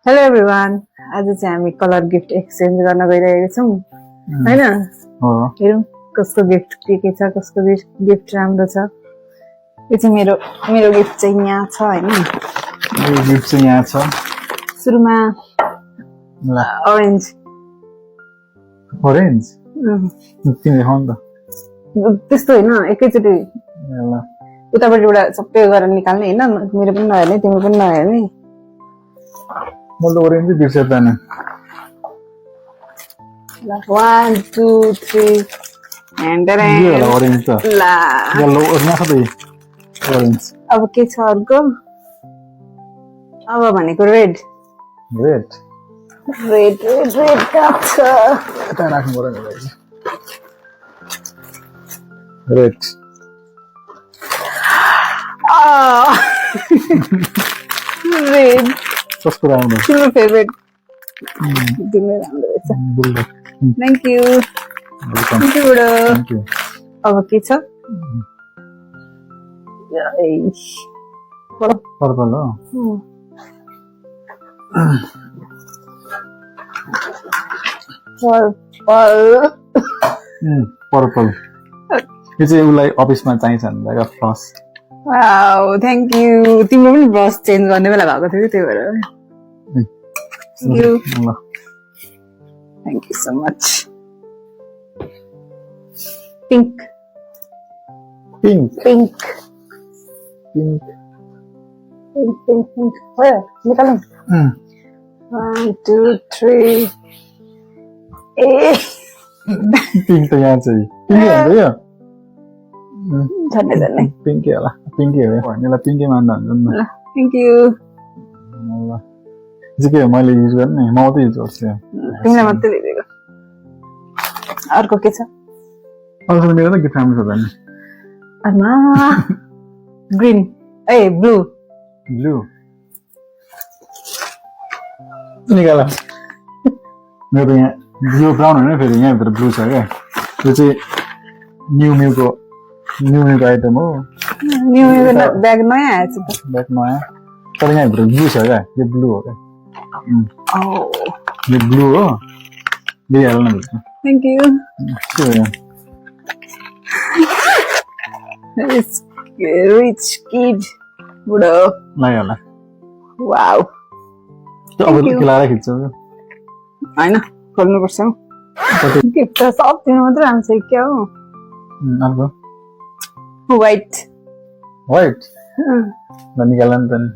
Hello everyone, आज चाहिँ हामी कलर गिफ्ट एक्सचेन्ज गर्न गइरहेको छौँ हैन। हेरौँ कसको गिफ्ट के छ, कसको गिफ्ट राम्रो छ। यो चाहिँ मेरो गिफ्ट चाहिँ यहाँ छ हैन। यो गिफ्ट चाहिँ यहाँ छ। सुरुमा ऑरेन्ज तिमी देखाउ नि त। त्यस्तो हैन, एकैचोटि उतापट्टिबाट सबै गरेर निकाल्ने हैन। मेरो पनि नहेर्ने, तिम्रो पनि नहेर्ने। मैले त ओरेन्ज बिर्सेँ त नि। 1 2 3 ओरेन्ज त ला येलो यहाँ छ त ओरेन्ज। अब के छ अर्को? अब भनेको रेड छ। यता राख्नु पर्यो नि रेड। रेड कसको राम्रो? तिम्रो फेभरेट। तिम्रो राम्रो रहेछ। थ्याङ्क यू बुढो। अब के छ? पर्पल हो। पर्पल यो चाहिँ उसलाई अफिसमा चाहिन्छ नि फ्लस। Wow thank you. तिम्रो पनि ब्रस चेन्ज गर्ने बेला भएको थियो त्यही भएर। Thank you so much. Pink निकालौँ। 1 2 3 पिङ्क त यहाँ चाहिँ पिङ्कै हुन्छ यो। झन्डै पिङ्कै होला, पिङ्कै हो यसलाई पिङ्कै मान्दा हुन्छ नि। Thank you. के हो मैले युज गर्ने? म मात्रै युज गर्छु। तिमीलाई मात्रै दिएको। अर्को के छ? अर्को मेरो त गिफ्ट राम्रो छ नि। आमा ग्रीन ब्लू निकाल। मेरो यहाँ यो ब्राउन होइन, फेरि यहाँभित्र ब्लू छ क्या। यो चाहिँ न्यू म्यूको आइटम हो। ब्याग नयाँ आएछ त। ब्याग नयाँ, तर यहाँभित्र ब्लू छ क्या। यो ब्लू हो क्या। यो ब्लू हो, दिइहाल्नु न। Thank you. के हो यहाँ? रिच किड बुढो लाग्यो होला। वाउ अब के लाएर खिच्छ होइन, खोल्नुपर्छ। गिफ्ट त सब तिम्रो मात्रै आउँछ क्या हो। अर्को व्हाइट निकाल्नु नि त नि।